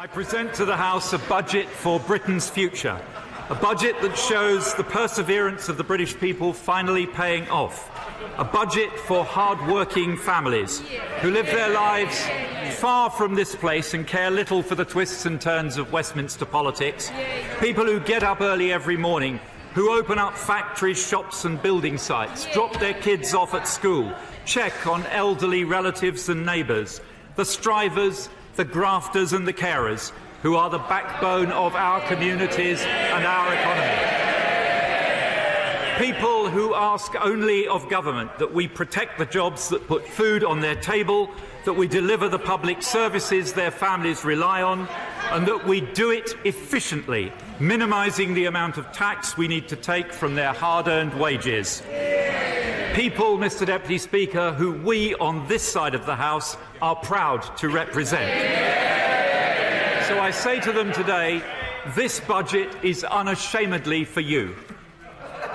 I present to the House a budget for Britain's future, a budget that shows the perseverance of the British people finally paying off, a budget for hard-working families who live their lives far from this place and care little for the twists and turns of Westminster politics, people who get up early every morning, who open up factories, shops and building sites, drop their kids off at school, check on elderly relatives and neighbours, the strivers, the grafters and the carers, who are the backbone of our communities and our economy. People who ask only of government that we protect the jobs that put food on their table, that we deliver the public services their families rely on, and that we do it efficiently, minimising the amount of tax we need to take from their hard-earned wages. People, Mr. Deputy Speaker, who we on this side of the House are proud to represent. So I say to them today, this budget is unashamedly for you.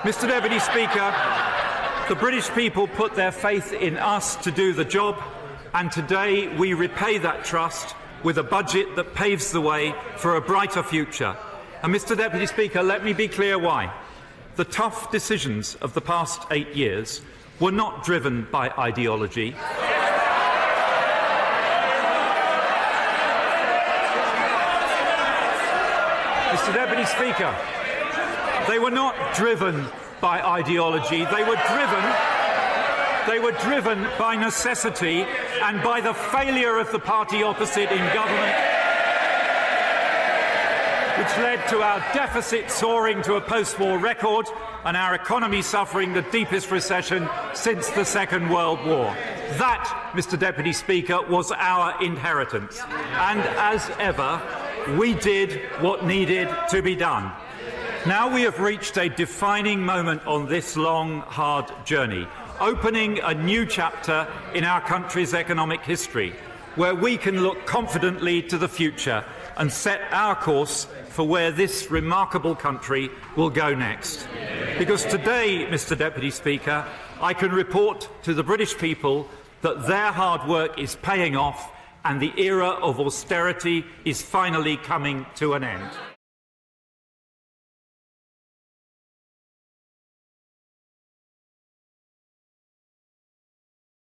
Mr. Deputy Speaker, the British people put their faith in us to do the job, and today we repay that trust with a budget that paves the way for a brighter future. And Mr. Deputy Speaker, let me be clear why. The tough decisions of the past 8 years were not driven by ideology. Mr. Deputy Speaker, they were not driven by ideology. They were driven by necessity and by the failure of the party opposite in government, which led to our deficit soaring to a post-war record and our economy suffering the deepest recession since the Second World War. That, Mr. Deputy Speaker, was our inheritance. And as ever, we did what needed to be done. Now we have reached a defining moment on this long, hard journey, opening a new chapter in our country's economic history, where we can look confidently to the future and set our course for where this remarkable country will go next. Because today, Mr. Deputy Speaker, I can report to the British people that their hard work is paying off and the era of austerity is finally coming to an end.